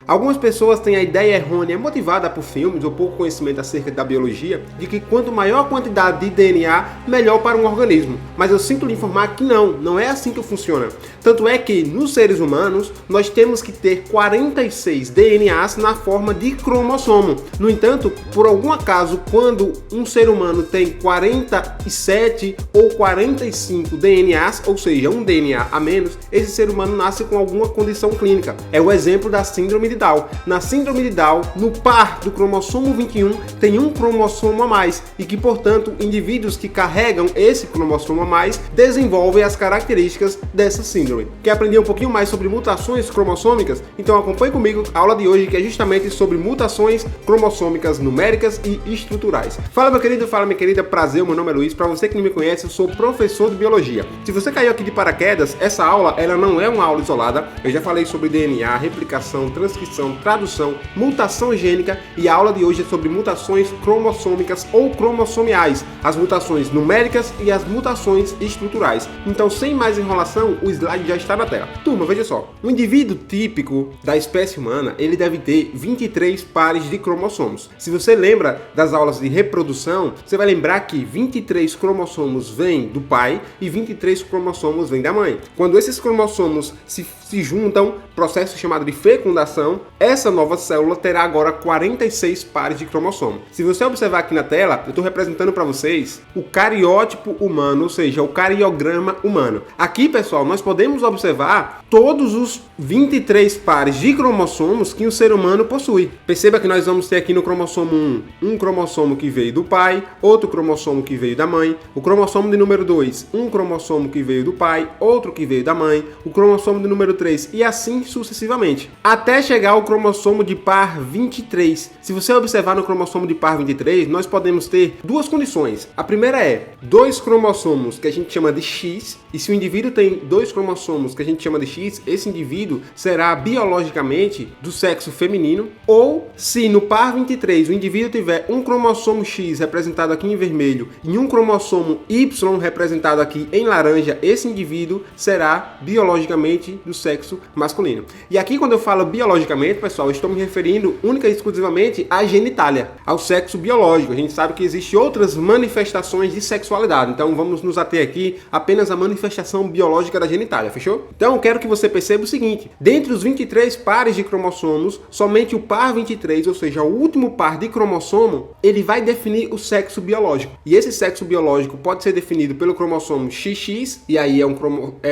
Algumas pessoas têm a ideia errônea, motivada por filmes ou pouco conhecimento acerca da biologia, de que quanto maior a quantidade de DNA, melhor para um organismo. Mas eu sinto lhe informar que não é assim que funciona. Tanto é que, nos seres humanos, nós temos que ter 46 DNAs na forma de cromossomo. No entanto, por algum acaso, quando um ser humano tem 47 ou 45 DNAs, ou seja, um DNA a menos, esse ser humano nasce com alguma condição clínica. É o exemplo da síndrome de Down. Na síndrome de Down, no par do cromossomo 21, tem um cromossomo a mais e que, portanto, indivíduos que carregam esse cromossomo a mais desenvolvem as características dessa síndrome. Quer aprender um pouquinho mais sobre mutações cromossômicas? Então acompanhe comigo a aula de hoje, que é justamente sobre mutações cromossômicas numéricas e estruturais. Fala meu querido, fala minha querida, prazer, meu nome é Luiz. Para você que não me conhece, eu sou professor de biologia. Se você caiu aqui de paraquedas, essa aula ela não é uma aula isolada. Eu já falei sobre DNA, replicação, transcrição, tradução, mutação gênica, e a aula de hoje é sobre mutações cromossômicas ou cromossomiais, as mutações numéricas e as mutações estruturais. Então, sem mais enrolação, o slide já está na tela. Turma, veja só. Um indivíduo típico da espécie humana, ele deve ter 23 pares de cromossomos. Se você lembra das aulas de reprodução, você vai lembrar que 23 cromossomos vêm do pai e 23 cromossomos vêm da mãe. Quando esses cromossomos se juntam, processo chamado de fecundação, essa nova célula terá agora 46 pares de cromossomo. Se você observar aqui na tela, eu estou representando para vocês o cariótipo humano, ou seja, o cariograma humano. Aqui, pessoal, nós podemos observar todos os 23 pares de cromossomos que o ser humano possui. Perceba que nós vamos ter aqui no cromossomo 1, um cromossomo que veio do pai, outro cromossomo que veio da mãe, o cromossomo de número 2, um cromossomo que veio do pai, outro que veio da mãe, o cromossomo de número 3 e assim sucessivamente, até chegar ao cromossomo de par 23. Se você observar no cromossomo de par 23, nós podemos ter duas condições. A primeira é dois cromossomos que a gente chama de X, e se o indivíduo tem dois cromossomos que a gente chama de X, esse indivíduo será biologicamente do sexo feminino, ou se no par 23 o indivíduo tiver um cromossomo X representado aqui em vermelho e um cromossomo Y representado aqui em laranja, esse indivíduo será biologicamente do sexo masculino. E aqui, quando eu falo biologicamente, pessoal, eu estou me referindo única e exclusivamente à genitália, ao sexo biológico. A gente sabe que existem outras manifestações de sexualidade, então vamos nos ater aqui apenas à manifestação biológica da genitália, fechou? Então eu quero que você perceba o seguinte: dentre os 23 pares de cromossomos, somente o par 23, ou seja, o último par de cromossomo, ele vai definir o sexo biológico. E esse sexo biológico pode ser definido pelo cromossomo XX, e aí é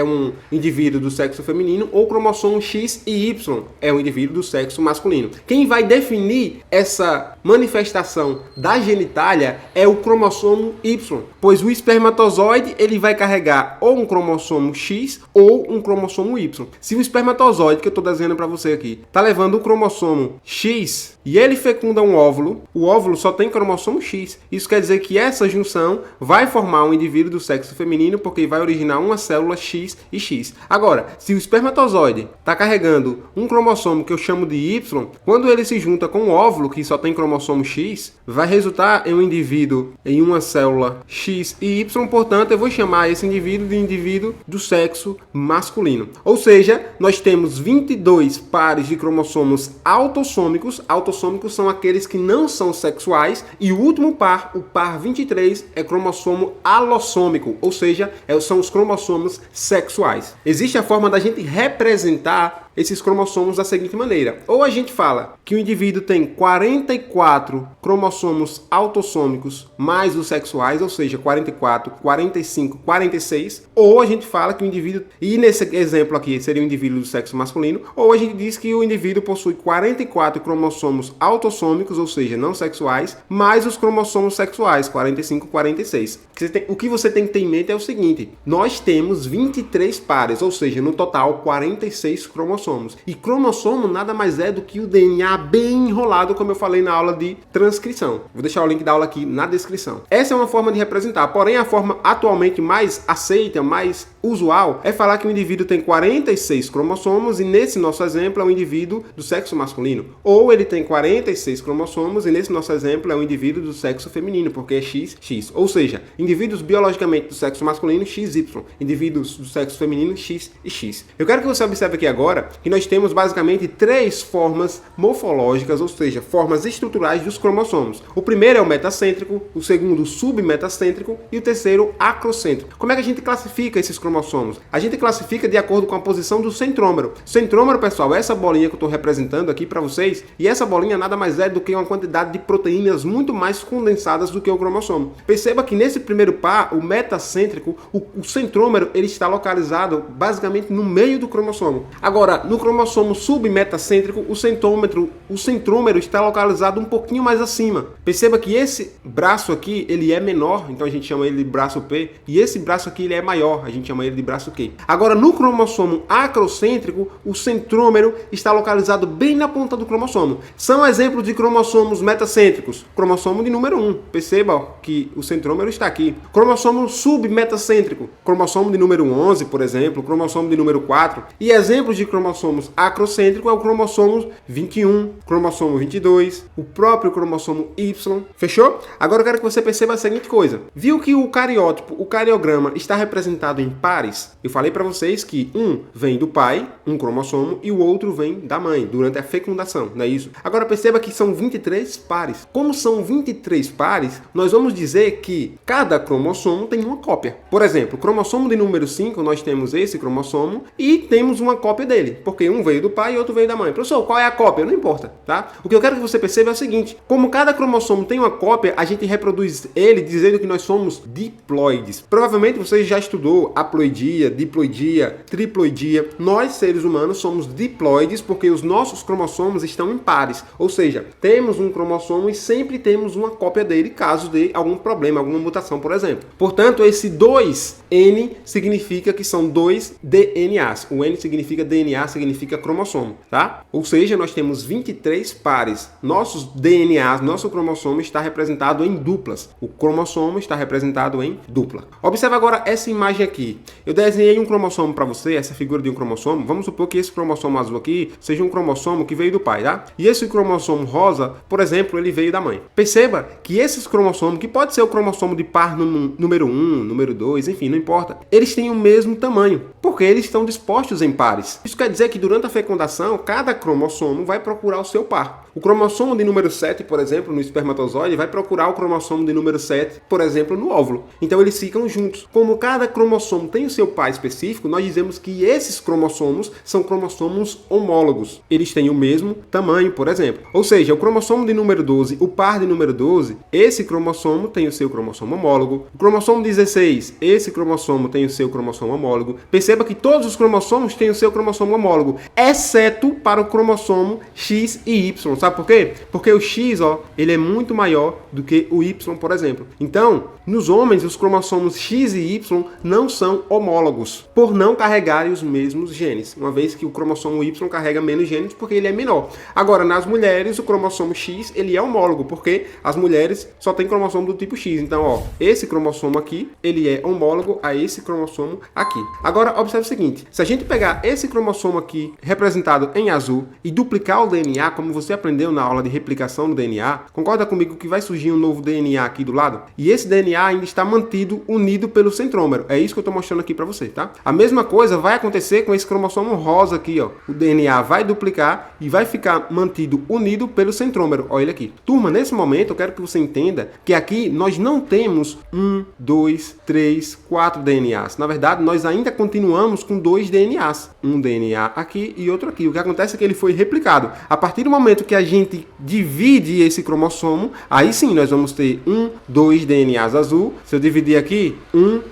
um indivíduo do sexo feminino, ou cromossomo X e Y, é um indivíduo do sexo masculino. Quem vai definir essa manifestação da genitália é o cromossomo Y, pois o espermatozoide ele vai carregar ou um cromossomo X ou um cromossomo Y. Se o espermatozoide, que eu estou desenhando para você aqui, está levando o cromossomo X e ele fecunda um óvulo, o óvulo só tem cromossomo X. Isso quer dizer que essa junção vai formar um indivíduo do sexo feminino, porque vai originar uma célula X e X. Agora, se o espermatozoide está carregando um cromossomo que eu chamo de Y, quando ele se junta com o óvulo, que só tem cromossomo X, vai resultar em um indivíduo, em uma célula X e Y, portanto, eu vou chamar esse indivíduo de indivíduo do sexo masculino. Ou seja, nós temos 22 pares de cromossomos autossômicos. Autossômicos são aqueles que não são sexuais, e o último par, o par 23, é cromossomo alossômico, ou seja, são os cromossomos sexuais. Existe a forma da gente representar esses cromossomos da seguinte maneira: ou a gente fala que o indivíduo tem 44 cromossomos autossômicos mais os sexuais, ou seja, 44, 45, 46, ou a gente fala que o indivíduo, e nesse exemplo aqui seria o indivíduo do sexo masculino, ou a gente diz que o indivíduo possui 44 cromossomos autossômicos, ou seja, não sexuais, mais os cromossomos sexuais, 45, 46. O que você tem que ter em mente é o seguinte: nós temos 23 pares, ou seja, no total 46 cromossomos. E cromossomo nada mais é do que o DNA bem enrolado, como eu falei na aula de transcrição. Vou deixar o link da aula aqui na descrição. Essa é uma forma de representar, porém a forma atualmente mais aceita, mais usual é falar que o indivíduo tem 46 cromossomos e nesse nosso exemplo é um indivíduo do sexo masculino. Ou ele tem 46 cromossomos e nesse nosso exemplo é um indivíduo do sexo feminino, porque é XX. Ou seja, indivíduos biologicamente do sexo masculino, XY. Indivíduos do sexo feminino, X e X. Eu quero que você observe aqui agora que nós temos basicamente 3 formas morfológicas, ou seja, formas estruturais dos cromossomos. O primeiro é o metacêntrico, o segundo o submetacêntrico e o terceiro acrocêntrico. Como é que a gente classifica esses cromossomos? A gente classifica de acordo com a posição do centrômero. Centrômero, pessoal, é essa bolinha que eu estou representando aqui para vocês, e essa bolinha nada mais é do que uma quantidade de proteínas muito mais condensadas do que o cromossomo. Perceba que nesse primeiro par, o metacêntrico, o centrômero, ele está localizado basicamente no meio do cromossomo. Agora, no cromossomo submetacêntrico, o centrômero está localizado um pouquinho mais acima. Perceba que esse braço aqui, ele é menor, então a gente chama ele de braço P, e esse braço aqui ele é maior, a gente chama ele de braço Q. Agora, no cromossomo acrocêntrico, o centrômero está localizado bem na ponta do cromossomo. São exemplos de cromossomos metacêntricos. Cromossomo de número 1, perceba ó, que o centrômero está aqui. Cromossomo submetacêntrico, cromossomo de número 11, por exemplo, cromossomo de número 4. E exemplos de cromossomos acrocêntricos é o cromossomo 21, cromossomo 22, o próprio cromossomo Y. Fechou? Agora eu quero que você perceba a seguinte coisa. Viu que o cariótipo, o cariograma, está representado em pares? Eu falei para vocês que um vem do pai, um cromossomo, e o outro vem da mãe, durante a fecundação, não é isso? Agora perceba que são 23 pares. Como são 23 pares, nós vamos dizer que cada cromossomo tem uma cópia. Por exemplo, o cromossomo de número 5, nós temos esse cromossomo e temos uma cópia dele, porque um veio do pai e outro veio da mãe. Professor, qual é a cópia? Não importa, tá? O que eu quero que você perceba é o seguinte, como cada cromossomo tem uma cópia, a gente reproduz ele dizendo que nós somos diploides. Provavelmente você já estudou haploidia, diploidia, triploidia. Nós, seres humanos, somos diploides porque os nossos cromossomos estão em pares, ou seja, temos um cromossomo e sempre temos uma cópia dele caso dê algum problema, alguma mutação, por exemplo. Portanto, esse 2N significa que são 2 DNAs. O N significa DNA, significa cromossomo, tá? Ou seja, nós temos 23 pares. Nossos DNAs, nosso cromossomo está representado em duplas. O cromossomo está representado em dupla. Observe agora essa imagem aqui. Eu desenhei um cromossomo para você, essa figura de um cromossomo. Vamos supor que esse cromossomo azul aqui seja um cromossomo que veio do pai, tá? E esse cromossomo rosa, por exemplo, ele veio da mãe. Perceba que esses cromossomos, que pode ser o cromossomo de par número 1, número 2, enfim, não importa, eles têm o mesmo tamanho, porque eles estão dispostos em pares. Isso quer dizer que durante a fecundação, cada cromossomo vai procurar o seu par. O cromossomo de número 7, por exemplo, no espermatozoide, vai procurar o cromossomo de número 7, por exemplo, no óvulo. Então eles ficam juntos. Como cada cromossomo tem o seu par específico, nós dizemos que esses cromossomos são cromossomos homólogos. Eles têm o mesmo tamanho, por exemplo. Ou seja, o cromossomo de número 12, o par de número 12, esse cromossomo tem o seu cromossomo homólogo. O cromossomo 16, esse cromossomo tem o seu cromossomo homólogo. Perceba que todos os cromossomos têm o seu cromossomo homólogo, exceto para o cromossomo X e Y. Sabe por quê? Porque o X, ó, ele é muito maior do que o Y, por exemplo. Então, nos homens, os cromossomos X e Y não são homólogos, por não carregarem os mesmos genes, uma vez que o cromossomo Y carrega menos genes porque ele é menor. Agora, nas mulheres, o cromossomo X, ele é homólogo, porque as mulheres só têm cromossomo do tipo X. Então, ó, esse cromossomo aqui, ele é homólogo a esse cromossomo aqui. Agora, observe o seguinte, se a gente pegar esse cromossomo aqui, representado em azul, e duplicar o DNA, como você aprendeu na aula de replicação do DNA, concorda comigo que vai surgir um novo DNA aqui do lado? E esse DNA ainda está mantido unido pelo centrômero. É isso que eu estou mostrando aqui para você, tá? A mesma coisa vai acontecer com esse cromossomo rosa aqui, ó. O DNA vai duplicar e vai ficar mantido unido pelo centrômero. Olha ele aqui. Turma, nesse momento eu quero que você entenda que aqui nós não temos 1, 2, 3, 4 DNAs. Na verdade, nós ainda continuamos com 2 DNAs. Um DNA aqui e outro aqui. O que acontece é que ele foi replicado. A partir do momento que a gente divide esse cromossomo, aí sim nós vamos ter 2 DNAs azul. Se eu dividir aqui,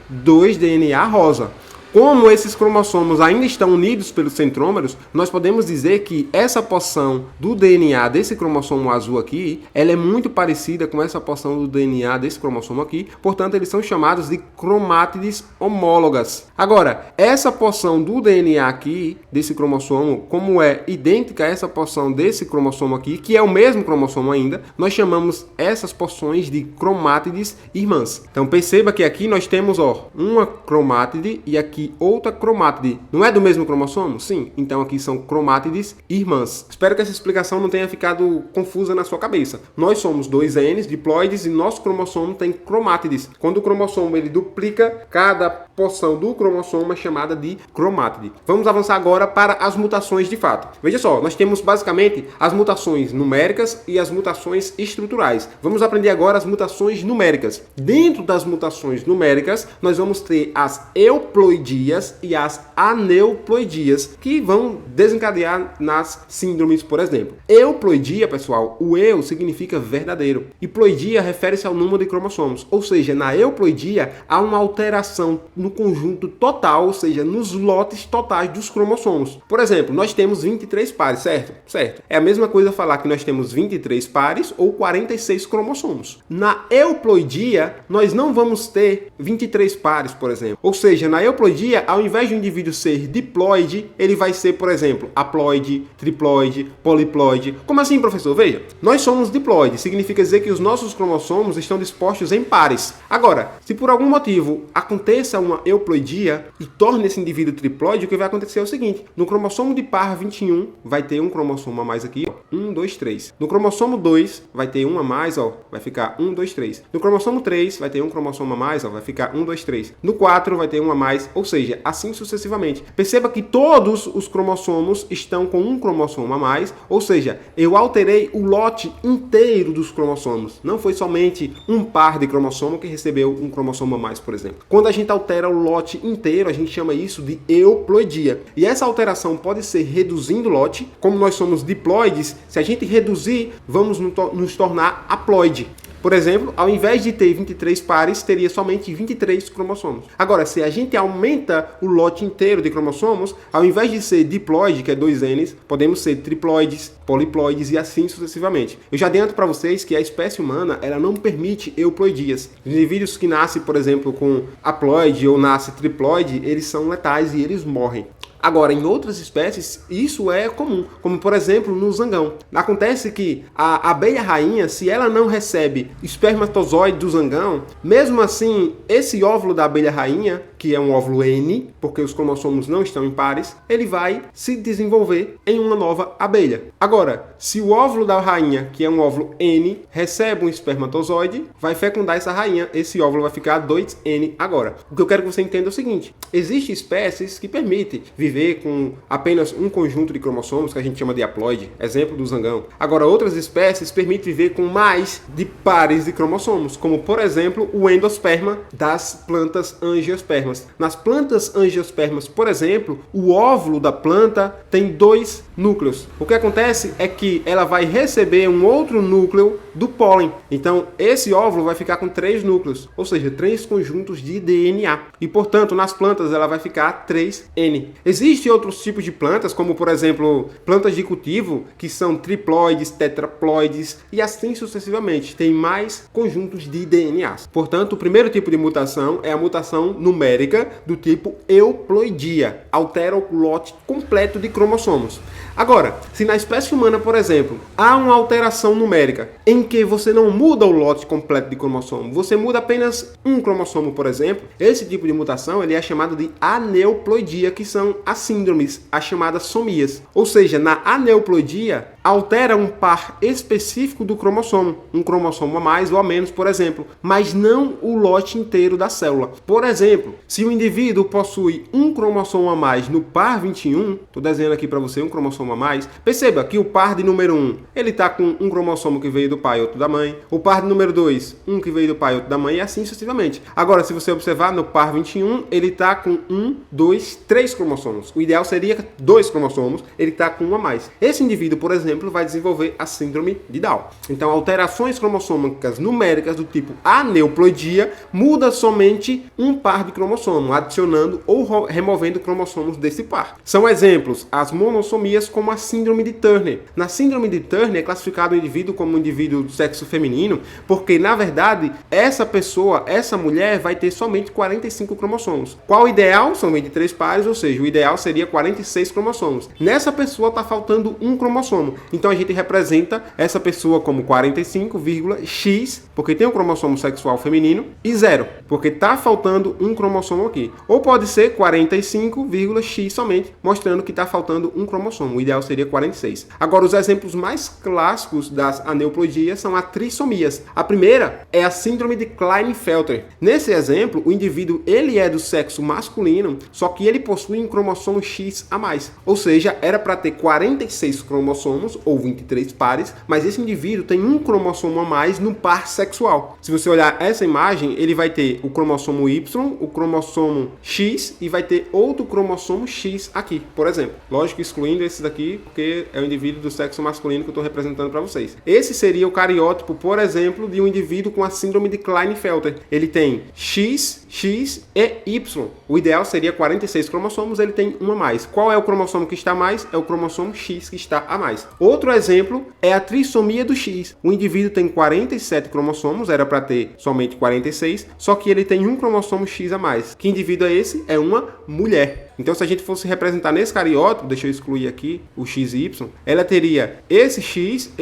2 DNA rosa. Como esses cromossomos ainda estão unidos pelos centrômeros, nós podemos dizer que essa porção do DNA desse cromossomo azul aqui, ela é muito parecida com essa porção do DNA desse cromossomo aqui, portanto eles são chamados de cromátides homólogas. Agora, essa porção do DNA aqui, desse cromossomo, como é idêntica a essa porção desse cromossomo aqui, que é o mesmo cromossomo ainda, nós chamamos essas porções de cromátides irmãs. Então perceba que aqui nós temos, ó, uma cromátide e aqui aqui outra cromátide. Não é do mesmo cromossomo? Sim. Então aqui são cromátides irmãs. Espero que essa explicação não tenha ficado confusa na sua cabeça. Nós somos dois N's, diploides, e nosso cromossomo tem cromátides. Quando o cromossomo ele duplica, cada porção do cromossomo é chamada de cromátide. Vamos avançar agora para as mutações de fato. Veja só, nós temos basicamente as mutações numéricas e as mutações estruturais. Vamos aprender agora as mutações numéricas. Dentro das mutações numéricas, nós vamos ter as euploidias e as aneuploidias, que vão desencadear nas síndromes, por exemplo. Euploidia, pessoal, o eu significa verdadeiro. E ploidia refere-se ao número de cromossomos. Ou seja, na euploidia há uma alteração no conjunto total, ou seja, nos lotes totais dos cromossomos. Por exemplo, nós temos 23 pares, certo? Certo. É a mesma coisa falar que nós temos 23 pares ou 46 cromossomos. Na euploidia, nós não vamos ter 23 pares, por exemplo. Ou seja, na euploidia, ao invés de um indivíduo ser diploide, ele vai ser, por exemplo, haploide, triploide, poliploide. Como assim, professor? Veja, nós somos diploides, significa dizer que os nossos cromossomos estão dispostos em pares. Agora, se por algum motivo aconteça uma euploidia e torne esse indivíduo triploide, o que vai acontecer é o seguinte: no cromossomo de par 21 vai ter um cromossomo a mais aqui, ó, 1, 2, 3. No cromossomo 2 vai ter um a mais, ó, vai ficar 1, 2, 3. No cromossomo 3 vai ter um cromossomo a mais, ó, vai ficar 1, 2, 3. No 4 vai ter um a mais, ou seja, assim sucessivamente. Perceba que todos os cromossomos estão com um cromossomo a mais, ou seja, eu alterei o lote inteiro dos cromossomos. Não foi somente um par de cromossomo que recebeu um cromossomo a mais, por exemplo. Quando a gente altera o lote inteiro, a gente chama isso de euploidia. E essa alteração pode ser reduzindo o lote. Como nós somos diploides, se a gente reduzir, vamos nos tornar haploide. Por exemplo, ao invés de ter 23 pares, teria somente 23 cromossomos. Agora, se a gente aumenta o lote inteiro de cromossomos, ao invés de ser diploide, que é 2 N's, podemos ser triploides, poliploides e assim sucessivamente. Eu já adianto para vocês que a espécie humana ela não permite euploidias. Os indivíduos que nascem, por exemplo, com haploide ou nascem triploide, eles são letais e eles morrem. Agora, em outras espécies, isso é comum, como por exemplo no zangão. Acontece que a abelha rainha, se ela não recebe espermatozoide do zangão, mesmo assim, esse óvulo da abelha rainha, que é um óvulo N, porque os cromossomos não estão em pares, ele vai se desenvolver em uma nova abelha. Agora, se o óvulo da rainha, que é um óvulo N, recebe um espermatozoide, vai fecundar essa rainha, esse óvulo vai ficar 2N agora. O que eu quero que você entenda é o seguinte: existem espécies que permitem viver com apenas um conjunto de cromossomos, que a gente chama de haploide, exemplo do zangão. Agora, outras espécies permitem viver com mais de pares de cromossomos, como por exemplo o endosperma das plantas angiospermas. Nas plantas angiospermas, por exemplo, o óvulo da planta tem 2 núcleos. O que acontece é que ela vai receber um outro núcleo do pólen. Então, esse óvulo vai ficar com 3 núcleos, ou seja, 3 conjuntos de DNA. E, portanto, nas plantas ela vai ficar 3N. Existem outros tipos de plantas, como, por exemplo, plantas de cultivo, que são triploides, tetraploides e assim sucessivamente. Tem mais conjuntos de DNAs. Portanto, o primeiro tipo de mutação é a mutação numérica do tipo euploidia. Altera o lote completo de cromossomos. Agora, se na espécie humana, por exemplo, há uma alteração numérica em que você não muda o lote completo de cromossomo, você muda apenas um cromossomo, por exemplo, esse tipo de mutação ele é chamado de aneuploidia, que são as síndromes, as chamadas somias. Ou seja, na aneuploidia, altera um par específico do cromossomo, um cromossomo a mais ou a menos, por exemplo, mas não o lote inteiro da célula. Por exemplo, se o indivíduo possui um cromossomo a mais no par 21, estou desenhando aqui para você um cromossomo a mais, perceba que o par de número 1, ele está com um cromossomo que veio do pai e outro da mãe, o par de número 2, um que veio do pai e outro da mãe, e assim sucessivamente. Agora, se você observar, no par 21, ele está com 1, 2, 3 cromossomos. O ideal seria 2 cromossomos, ele está com um a mais. Esse indivíduo, por exemplo, vai desenvolver a síndrome de Down. Então, alterações cromossômicas numéricas do tipo aneuploidia muda somente um par de cromossomo, adicionando ou removendo cromossomos desse par. São exemplos as monossomias, como a síndrome de Turner. Na síndrome de Turner é classificado o indivíduo como um indivíduo do sexo feminino, porque na verdade essa pessoa, essa mulher vai ter somente 45 cromossomos. Qual o ideal? São 23 pares, ou seja, o ideal seria 46 cromossomos. Nessa pessoa está faltando um cromossomo. Então a gente representa essa pessoa como 45,X, porque tem um cromossomo sexual feminino, e 0, porque está faltando um cromossomo aqui. Ou pode ser 45,X somente, mostrando que está faltando um cromossomo. O ideal seria 46. Agora, os exemplos mais clássicos das aneuploidias são as trissomias. A primeira é a síndrome de Klinefelter. Nesse exemplo, o indivíduo ele é do sexo masculino, só que ele possui um cromossomo X a mais. Ou seja, era para ter 46 cromossomos, ou 23 pares, mas esse indivíduo tem um cromossomo a mais no par sexual. Se você olhar essa imagem, ele vai ter o cromossomo Y, o cromossomo X e vai ter outro cromossomo X aqui, por exemplo. Lógico, excluindo esse daqui, porque é o indivíduo do sexo masculino que eu estou representando para vocês. Esse seria o cariótipo, por exemplo, de um indivíduo com a síndrome de Klinefelter. Ele tem X, X e Y. O ideal seria 46 cromossomos, ele tem um a mais. Qual é o cromossomo que está a mais? É o cromossomo X que está a mais. Outro exemplo é a trissomia do X. O indivíduo tem 47 cromossomos, era para ter somente 46, só que ele tem um cromossomo X a mais. Que indivíduo é esse? É uma mulher. Então, se a gente fosse representar nesse cariótipo, deixa eu excluir aqui o X e Y, ela teria esse X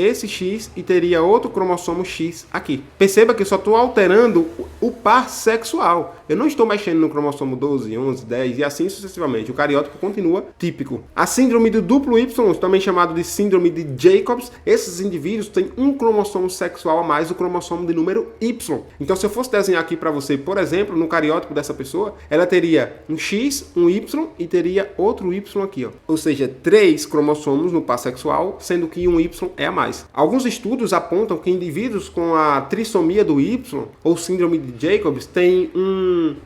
e teria outro cromossomo X aqui. Perceba que eu só estou alterando o par sexual. Eu não estou mexendo no cromossomo 12, 11, 10 e assim sucessivamente. O cariótipo continua típico. A síndrome do duplo Y, também chamado de síndrome de Jacobs, esses indivíduos têm um cromossomo sexual a mais, o cromossomo de número Y. Então, se eu fosse desenhar aqui para você, por exemplo, no cariótipo dessa pessoa, ela teria um X, um Y e teria outro Y aqui, ó. Ou seja, 3 cromossomos no par sexual, sendo que um Y é a mais. Alguns estudos apontam que indivíduos com a trissomia do Y, ou síndrome de Jacobs, têm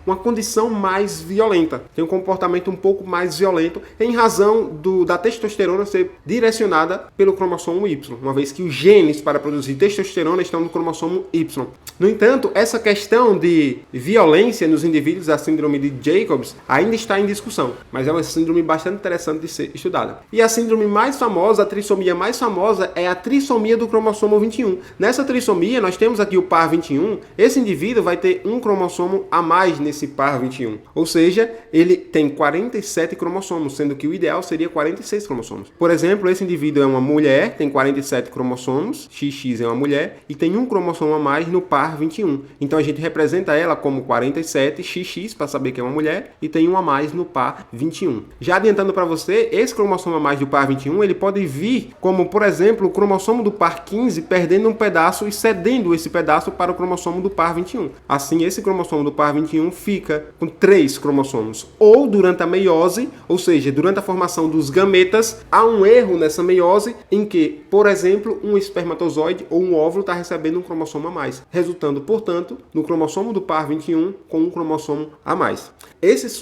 uma condição mais violenta, tem um comportamento um pouco mais violento, em razão da testosterona ser direcionada pelo cromossomo Y, uma vez que os genes para produzir testosterona estão no cromossomo Y. No entanto, essa questão de violência nos indivíduos da síndrome de Jacobs ainda está em discussão, mas é uma síndrome bastante interessante de ser estudada. E a síndrome mais famosa, a trissomia mais famosa, é a trissomia do cromossomo 21. Nessa trissomia, nós temos aqui o par 21, esse indivíduo vai ter um cromossomo a mais nesse par 21, ou seja, ele tem 47 cromossomos, sendo que o ideal seria 46 cromossomos. Por exemplo, esse indivíduo é uma mulher, tem 47 cromossomos, XX é uma mulher, e tem um cromossomo a mais no par 21. Então a gente representa ela como 47 XX para saber que é uma mulher e tem um a mais no par 21. Já adiantando para você, esse cromossomo a mais do par 21, ele pode vir como, por exemplo, o cromossomo do par 15 perdendo um pedaço e cedendo esse pedaço para o cromossomo do par 21. Assim, esse cromossomo do par 21 fica com 3 cromossomos. Ou durante a meiose, ou seja, durante a formação dos gametas, há um erro nessa meiose em que, por exemplo, um espermatozoide ou um óvulo está recebendo um cromossomo a mais, resultando, portanto, no cromossomo do par 21 com um cromossomo a mais.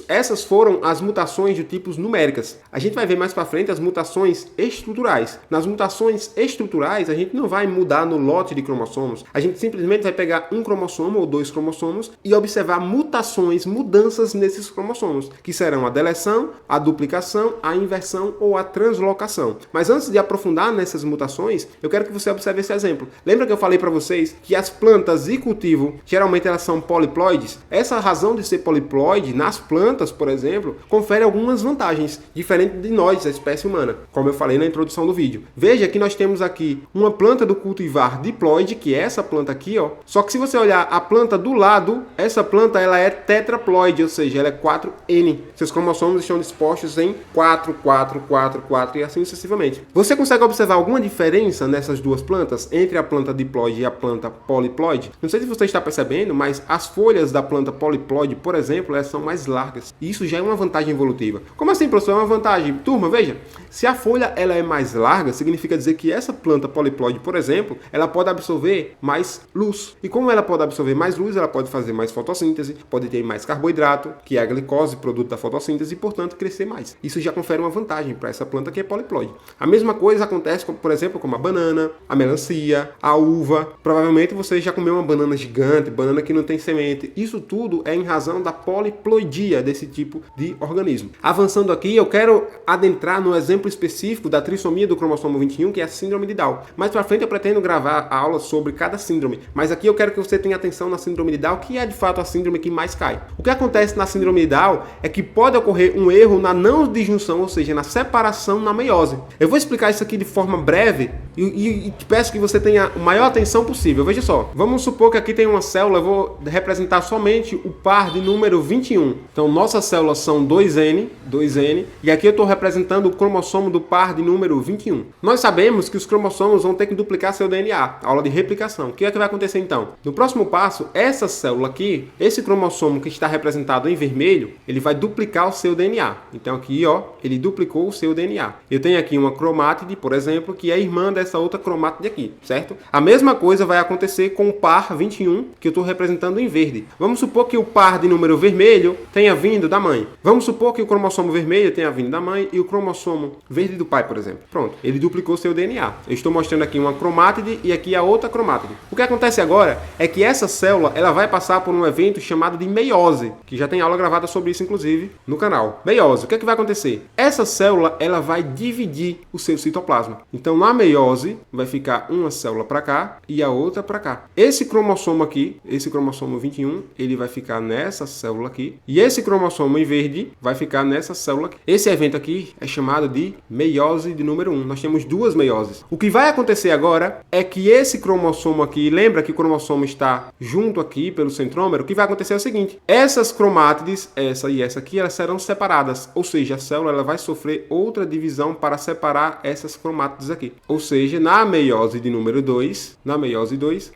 Essas foram as mutações de tipos numéricas. A gente vai ver mais para frente as mutações estruturais. Nas mutações estruturais, a gente não vai mudar no lote de cromossomos. A gente simplesmente vai pegar um cromossomo ou 2 cromossomos e observar mudanças nesses cromossomos, que serão a deleção, a duplicação, a inversão ou a translocação. Mas antes de aprofundar nessas mutações, eu quero que você observe esse exemplo. Lembra que eu falei para vocês que as plantas e cultivo, geralmente elas são poliploides? Essa razão de ser poliploide nas plantas, por exemplo, confere algumas vantagens, diferente de nós, a espécie humana, como eu falei na introdução do vídeo. Veja que nós temos aqui uma planta do cultivar diploide, que é essa planta aqui, ó. Só que se você olhar a planta do lado, essa planta ela é tetraploide, ou seja, ela é 4N. Seus cromossomos estão dispostos em 4, 4, 4, 4 e assim sucessivamente. Você consegue observar alguma diferença nessas duas plantas, entre a planta diploide e a planta poliploide? Não sei se você está percebendo, mas as folhas da planta poliploide, por exemplo, elas são mais largas. E isso já é uma vantagem evolutiva. Como assim, professor? É uma vantagem? Turma, veja, se a folha ela é mais larga, significa dizer que essa planta poliploide, por exemplo, ela pode absorver mais luz. E como ela pode absorver mais luz, ela pode fazer mais fotossíntese, pode ter mais carboidrato, que é a glicose, produto da fotossíntese, e, portanto, crescer mais. Isso já confere uma vantagem para essa planta que é poliploide. A mesma coisa acontece, por exemplo, com a banana, a melancia, a uva. Provavelmente você já comeu uma banana gigante, banana que não tem semente. Isso tudo é em razão da poliploidia desse tipo de organismo. organismo. Avançando aqui, eu quero adentrar no exemplo específico da trissomia do cromossomo 21, que é a síndrome de Down. Mais pra frente eu pretendo gravar a aula sobre cada síndrome, mas aqui eu quero que você tenha atenção na síndrome de Down, que é de fato a síndrome que mais cai. O que acontece na síndrome de Down é que pode ocorrer um erro na não disjunção, ou seja, na separação na meiose. Eu vou explicar isso aqui de forma breve e te peço que você tenha a maior atenção possível. Veja só, vamos supor que aqui tem uma célula, eu vou representar somente o par de número 21. Então, nossas células são 2N, e aqui eu estou representando o cromossomo do par de número 21. Nós sabemos que os cromossomos vão ter que duplicar seu DNA, aula de replicação. O que é que vai acontecer então? No próximo passo, essa célula aqui, esse cromossomo que está representado em vermelho, ele vai duplicar o seu DNA. Então aqui, ó, ele duplicou o seu DNA. Eu tenho aqui uma cromátide, por exemplo, que é irmã dessa outra cromátide aqui, certo? A mesma coisa vai acontecer com o par 21, que eu estou representando em verde. Vamos supor que o par de número vermelho tenha vindo da mãe. Vamos supor que o cromossomo vermelho tenha vindo da mãe e o cromossomo verde do pai, por exemplo. Pronto, ele duplicou seu DNA. Eu estou mostrando aqui uma cromátide e aqui a outra cromátide. O que acontece agora é que essa célula, ela vai passar por um evento chamado de meiose, que já tem aula gravada sobre isso, inclusive, no canal. Meiose, o que é que vai acontecer? Essa célula, ela vai dividir o seu citoplasma. Então, na meiose, vai ficar uma célula para cá e a outra para cá. Esse cromossomo aqui, esse cromossomo 21, ele vai ficar nessa célula aqui. E esse cromossomo em verde vai ficar nessa célula aqui. Esse evento aqui é chamado de meiose de número 1. Nós temos duas meioses. O que vai acontecer agora é que esse cromossomo aqui, lembra que o cromossomo está junto aqui pelo centrômero? O que vai acontecer é o seguinte: essas cromátides, essa e essa aqui, elas serão separadas. Ou seja, a célula ela vai sofrer outra divisão para separar essas cromátides aqui. Ou seja, na meiose de número 2,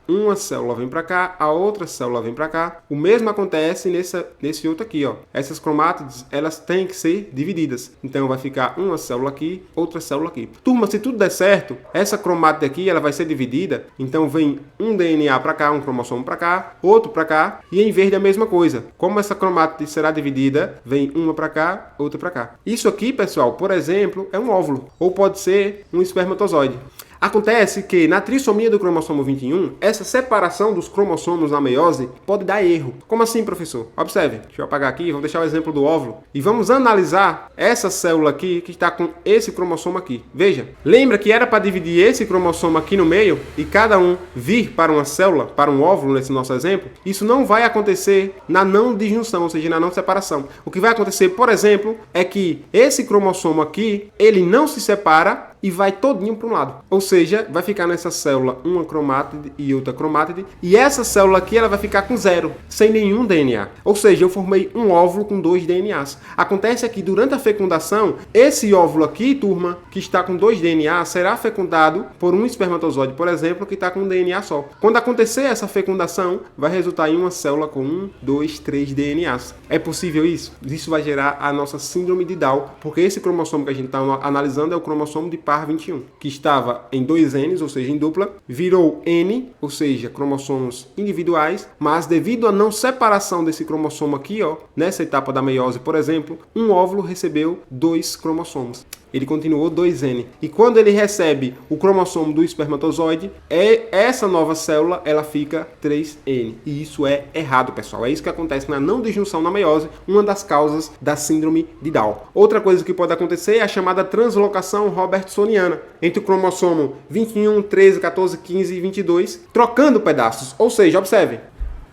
uma célula vem para cá, a outra célula vem para cá. O mesmo acontece nesse outro aqui, ó. Essas cromátides, elas têm que ser divididas. Então vai ficar uma célula aqui, outra célula aqui. Turma, se tudo der certo, essa cromátide aqui, ela vai ser dividida. Então vem um DNA para cá, um cromossomo para cá, outro para cá, e em verde a mesma coisa. Como essa cromátide será dividida, vem uma para cá, outra para cá. Isso aqui, pessoal, por exemplo, é um óvulo, ou pode ser um espermatozoide. Acontece que na trissomia do cromossomo 21, essa separação dos cromossomos na meiose pode dar erro. Como assim, professor? Observe, deixa eu apagar aqui, vou deixar o exemplo do óvulo. E vamos analisar essa célula aqui que está com esse cromossomo aqui. Veja, lembra que era para dividir esse cromossomo aqui no meio e cada um vir para uma célula, para um óvulo nesse nosso exemplo? Isso não vai acontecer na não disjunção, ou seja, na não separação. O que vai acontecer, por exemplo, é que esse cromossomo aqui, ele não se separa e vai todinho para um lado. Ou seja, vai ficar nessa célula uma cromátide e outra cromátide, e essa célula aqui ela vai ficar com zero, sem nenhum DNA. Ou seja, eu formei um óvulo com 2 DNAs. Acontece que durante a fecundação, esse óvulo aqui, turma, que está com 2 DNA, será fecundado por um espermatozoide, por exemplo, que está com um DNA só. Quando acontecer essa fecundação, vai resultar em uma célula com 1, 2, 3 DNAs. É possível isso? Isso vai gerar a nossa síndrome de Down, porque esse cromossomo que a gente está analisando é o cromossomo de par 21, que estava em 2 Ns, ou seja, em dupla, virou N, ou seja, cromossomos individuais, mas devido à não separação desse cromossomo aqui, ó, nessa etapa da meiose, por exemplo, um óvulo recebeu 2 cromossomos. Ele continuou 2N. E quando ele recebe o cromossomo do espermatozoide, essa nova célula ela fica 3N. E isso é errado, pessoal. É isso que acontece na não disjunção na meiose, uma das causas da síndrome de Down. Outra coisa que pode acontecer é a chamada translocação robertsoniana entre o cromossomo 21, 13, 14, 15 e 22, trocando pedaços. Ou seja, observe.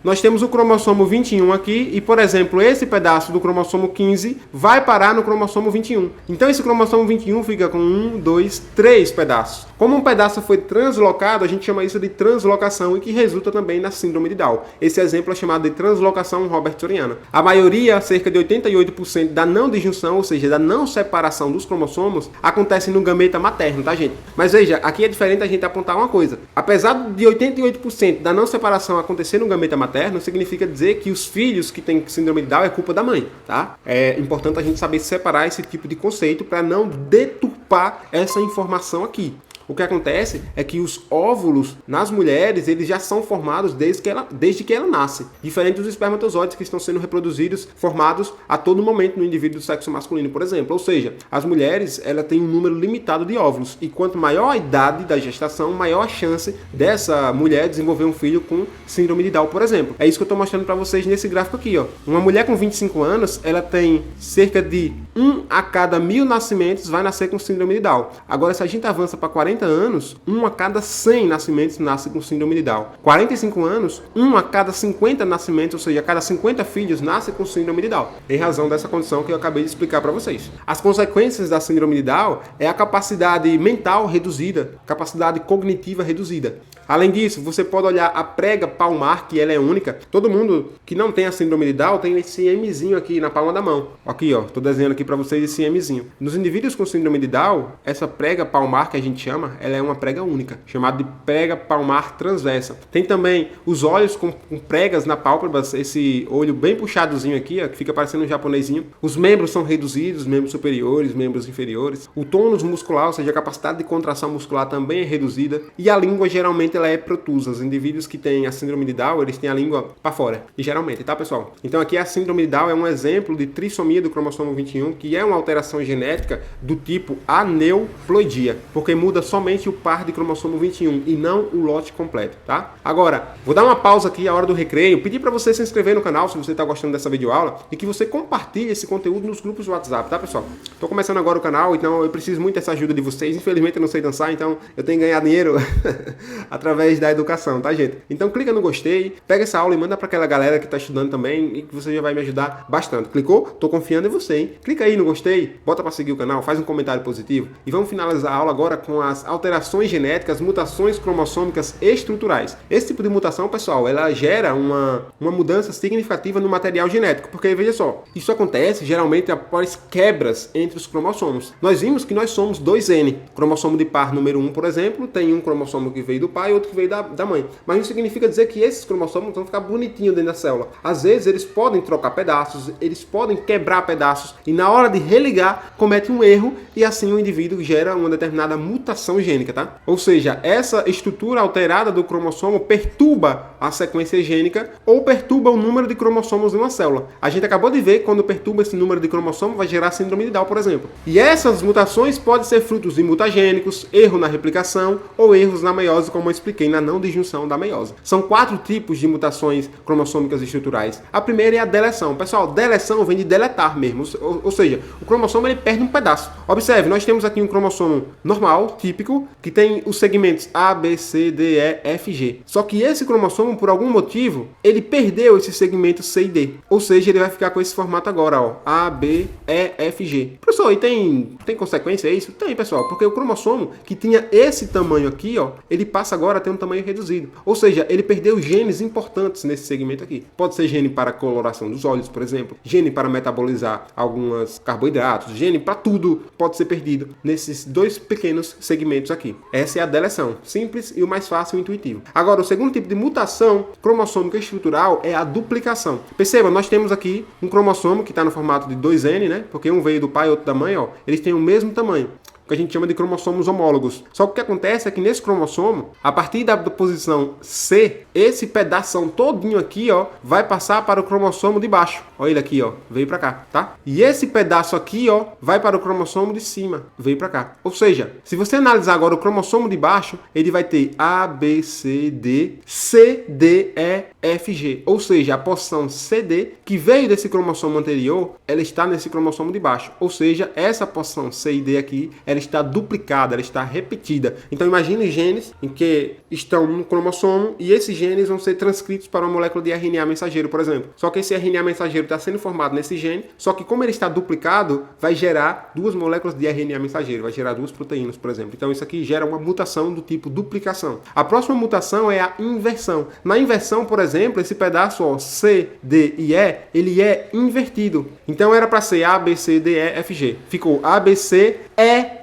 Nós temos o cromossomo 21 aqui e, por exemplo, esse pedaço do cromossomo 15 vai parar no cromossomo 21. Então, esse cromossomo 21 fica com 1, 2, 3 pedaços. Como um pedaço foi translocado, a gente chama isso de translocação e que resulta também na síndrome de Down. Esse exemplo é chamado de translocação robertsoniana. A maioria, cerca de 88% da não disjunção, ou seja, da não separação dos cromossomos, acontece no gameta materno, tá, gente? Mas veja, aqui é diferente a gente apontar uma coisa. Apesar de 88% da não separação acontecer no gameta materno, significa dizer que os filhos que têm síndrome de Down é culpa da mãe, tá? É importante a gente saber separar esse tipo de conceito para não deturpar essa informação aqui. O que acontece é que os óvulos nas mulheres, eles já são formados desde que ela nasce. Diferente dos espermatozoides que estão sendo reproduzidos, formados a todo momento no indivíduo do sexo masculino, por exemplo. Ou seja, as mulheres, ela têm um número limitado de óvulos. E quanto maior a idade da gestação, maior a chance dessa mulher desenvolver um filho com síndrome de Down, por exemplo. É isso que eu estou mostrando para vocês nesse gráfico aqui, ó. Uma mulher com 25 anos, ela tem cerca de 1 a cada 1000 nascimentos vai nascer com síndrome de Down. Agora, se a gente avança para 40 anos, 1 a cada 100 nascimentos nasce com síndrome de Down. 45 anos, 1 a cada 50 nascimentos, ou seja, a cada 50 filhos nasce com síndrome de Down. Em razão dessa condição que eu acabei de explicar para vocês. As consequências da síndrome de Down é a capacidade mental reduzida, capacidade cognitiva reduzida. Além disso, você pode olhar a prega palmar, que ela é única. Todo mundo que não tem a síndrome de Down tem esse Mzinho aqui na palma da mão. Aqui, ó, tô desenhando aqui para vocês esse Mzinho. Nos indivíduos com síndrome de Down, essa prega palmar que a gente chama, ela é uma prega única, chamada de prega palmar transversa. Tem também os olhos com pregas na pálpebra, esse olho bem puxadozinho aqui, ó, que fica parecendo um japonesinho. Os membros são reduzidos, membros superiores, membros inferiores. O tônus muscular, ou seja, a capacidade de contração muscular também é reduzida. E a língua geralmente ela é protusa. Os indivíduos que têm a síndrome de Down, eles têm a língua para fora. E geralmente, tá, pessoal? Então aqui a síndrome de Down é um exemplo de trissomia do cromossomo 21, que é uma alteração genética do tipo aneuploidia, porque muda somente o par de cromossomo 21 e não o lote completo, tá? Agora, vou dar uma pausa aqui, a hora do recreio, pedir para você se inscrever no canal se você está gostando dessa videoaula e que você compartilhe esse conteúdo nos grupos do WhatsApp, tá, pessoal? Tô começando agora o canal, então eu preciso muito dessa ajuda de vocês. Infelizmente eu não sei dançar, então eu tenho que ganhar dinheiro através da educação, tá, gente? Então clica no gostei, pega essa aula e manda para aquela galera que tá estudando também e que você já vai me ajudar bastante. Clicou? Tô confiando em você, hein? Clica aí no gostei, bota para seguir o canal, faz um comentário positivo e vamos finalizar a aula agora com as alterações genéticas, mutações cromossômicas estruturais. Esse tipo de mutação, pessoal, ela gera uma mudança significativa no material genético, porque veja só, isso acontece geralmente após quebras entre os cromossomos. Nós vimos que nós somos 2N. Cromossomo de par número 1, por exemplo, tem um cromossomo que veio do pai e outro que veio da mãe. Mas não significa dizer que esses cromossomos vão ficar bonitinhos dentro da célula. Às vezes eles podem trocar pedaços, eles podem quebrar pedaços e na hora de religar comete um erro e assim o indivíduo gera uma determinada mutação gênica, tá? Ou seja, essa estrutura alterada do cromossomo perturba a sequência gênica ou perturba o número de cromossomos de uma célula. A gente acabou de ver que quando perturba esse número de cromossomos vai gerar síndrome de Down, por exemplo. E essas mutações podem ser frutos de mutagênicos, erro na replicação ou erros na meiose, como eu expliquei na não disjunção da meiose. São 4 tipos de mutações cromossômicas estruturais. A primeira é a deleção. Pessoal, deleção vem de deletar mesmo, ou seja, o cromossomo ele perde um pedaço. Observe, nós temos aqui um cromossomo normal, típico, que tem os segmentos A, B, C, D, E, F, G. Só que esse cromossomo, por algum motivo, ele perdeu esse segmento C e D. Ou seja, ele vai ficar com esse formato agora, ó, A, B, E, F, G. Professor, e tem consequência isso? Tem, pessoal, porque o cromossomo que tinha esse tamanho aqui, ó, ele passa agora a ter um tamanho reduzido. Ou seja, ele perdeu genes importantes nesse segmento aqui. Pode ser gene para coloração dos olhos, por exemplo, gene para metabolizar alguns carboidratos, gene para tudo pode ser perdido nesses 2 pequenos segmentos aqui. Essa é a deleção, simples e o mais fácil e intuitivo. Agora, o segundo tipo de mutação cromossômica estrutural é a duplicação. Perceba, nós temos aqui um cromossomo que está no formato de 2N, né? Porque um veio do pai e outro da mãe, ó. Eles têm o mesmo tamanho, que a gente chama de cromossomos homólogos. Só que o que acontece é que nesse cromossomo, a partir da posição C, esse pedação todinho aqui, ó, vai passar para o cromossomo de baixo. Olha ele aqui, ó, veio para cá, tá? E esse pedaço aqui, ó, vai para o cromossomo de cima, veio para cá. Ou seja, se você analisar agora o cromossomo de baixo, ele vai ter A, B, C, D, C, D, E, F, G. Ou seja, a posição CD, que veio desse cromossomo anterior, ela está nesse cromossomo de baixo. Ou seja, essa posição C e D aqui, ela está duplicada, ela está repetida. Então imagine genes em que estão no cromossomo e esses genes vão ser transcritos para uma molécula de RNA mensageiro, por exemplo. Só que esse RNA mensageiro está sendo formado nesse gene, só que como ele está duplicado, vai gerar 2 moléculas de RNA mensageiro, vai gerar 2 proteínas, por exemplo. Então isso aqui gera uma mutação do tipo duplicação. A próxima mutação é a inversão. Na inversão, por exemplo, esse pedaço, ó, C, D e E, ele é invertido. Então era para ser A, B, C, D, E, F, G. Ficou A, B, C,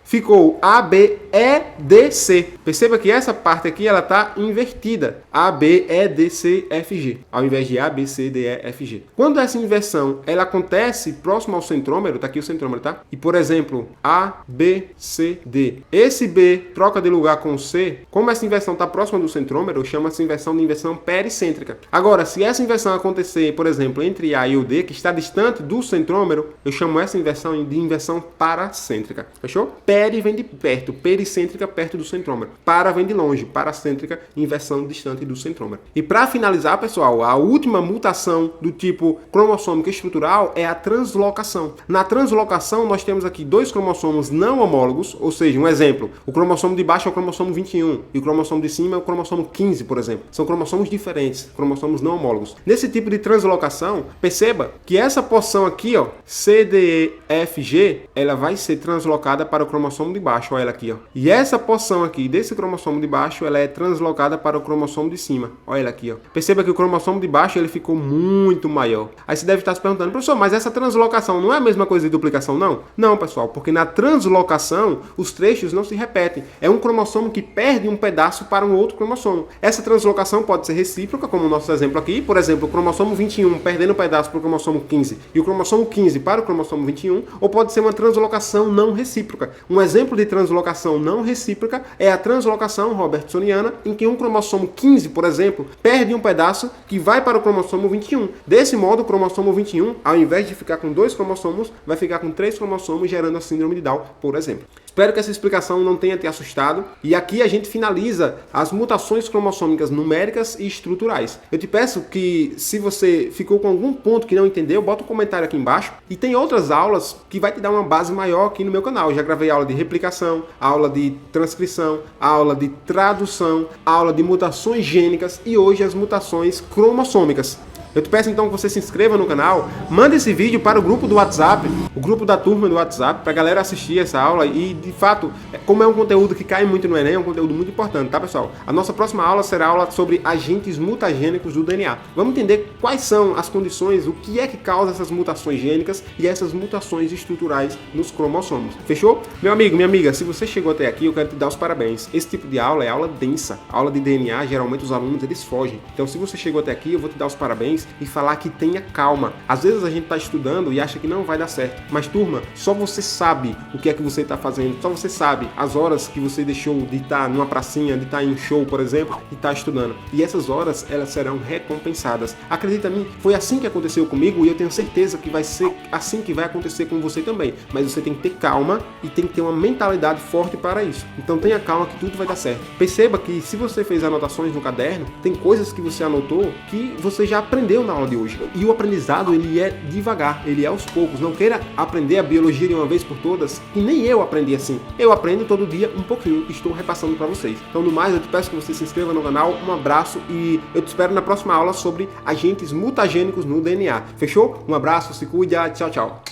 ficou A, B, E, D, C. Perceba que essa parte aqui ela está invertida. A, B, E, D, C, F, G. Ao invés de A, B, C, D, E, F, G. Quando essa inversão ela acontece próximo ao centrômero, tá aqui o centrômero, tá? E por exemplo, A, B, C, D. Esse B troca de lugar com o C. Como essa inversão está próxima do centrômero, eu chamo essa inversão de inversão pericêntrica. Agora, se essa inversão acontecer, por exemplo, entre A e o D, que está distante do centrômero, eu chamo essa inversão de inversão paracêntrica. Fechou? Peri vem de perto, pericêntrica perto do centrômero. Para vem de longe, paracêntrica, inversão distante do centrômero. E para finalizar, pessoal, a última mutação do tipo cromossômico estrutural é a translocação. Na translocação, nós temos aqui dois cromossomos não homólogos, ou seja, um exemplo, o cromossomo de baixo é o cromossomo 21 e o cromossomo de cima é o cromossomo 15, por exemplo. São cromossomos diferentes, cromossomos não homólogos. Nesse tipo de translocação, perceba que essa porção aqui, ó, C, D, E, F, G, ela vai ser translocada para o cromossomo de baixo, olha ela aqui, ó. E essa porção aqui desse cromossomo de baixo, ela é translocada para o cromossomo de cima, olha ela aqui, ó. Perceba que o cromossomo de baixo, ele ficou muito maior. Aí você deve estar se perguntando, professor, mas essa translocação não é a mesma coisa de duplicação, não? Não, pessoal, porque na translocação, os trechos não se repetem. É um cromossomo que perde um pedaço para um outro cromossomo. Essa translocação pode ser recíproca, como o nosso exemplo aqui, por exemplo, o cromossomo 21 perdendo um pedaço para o cromossomo 15 e o cromossomo 15 para o cromossomo 21, ou pode ser uma translocação não recíproca. Um exemplo de translocação não recíproca é a translocação robertsoniana, em que um cromossomo 15, por exemplo, perde um pedaço que vai para o cromossomo 21. Desse modo, o cromossomo 21, ao invés de ficar com 2 cromossomos, vai ficar com 3 cromossomos, gerando a síndrome de Down, por exemplo. Espero que essa explicação não tenha te assustado. E aqui a gente finaliza as mutações cromossômicas numéricas e estruturais. Eu te peço que, se você ficou com algum ponto que não entendeu, bota um comentário aqui embaixo. E tem outras aulas que vai te dar uma base maior aqui no meu canal. Eu já gravei aula de replicação, aula de transcrição, aula de tradução, aula de mutações gênicas e hoje as mutações cromossômicas. Eu te peço então que você se inscreva no canal, manda esse vídeo para o grupo do WhatsApp, o grupo da turma do WhatsApp, para a galera assistir essa aula e, de fato, como é um conteúdo que cai muito no Enem, é um conteúdo muito importante, tá, pessoal? A nossa próxima aula será a aula sobre agentes mutagênicos do DNA. Vamos entender quais são as condições, o que é que causa essas mutações gênicas e essas mutações estruturais nos cromossomos. Fechou? Meu amigo, minha amiga, se você chegou até aqui, eu quero te dar os parabéns. Esse tipo de aula é aula densa. A aula de DNA, geralmente os alunos, eles fogem. Então, se você chegou até aqui, eu vou te dar os parabéns e falar que tenha calma. Às vezes a gente está estudando e acha que não vai dar certo. Mas, turma, só você sabe o que é que você está fazendo. Só você sabe as horas que você deixou de estar numa pracinha, de estar em um show, por exemplo, e estar estudando. E essas horas, elas serão recompensadas. Acredita em mim, foi assim que aconteceu comigo e eu tenho certeza que vai ser assim que vai acontecer com você também. Mas você tem que ter calma e tem que ter uma mentalidade forte para isso. Então tenha calma que tudo vai dar certo. Perceba que se você fez anotações no caderno, tem coisas que você anotou que você já aprendeu na aula de hoje. E o aprendizado, ele é devagar, ele é aos poucos. Não queira aprender a biologia de uma vez por todas, e nem eu aprendi assim. Eu aprendo todo dia um pouquinho e estou repassando para vocês. Então, no mais, eu te peço que você se inscreva no canal, um abraço e eu te espero na próxima aula sobre agentes mutagênicos no DNA. Fechou? Um abraço, se cuida, tchau, tchau.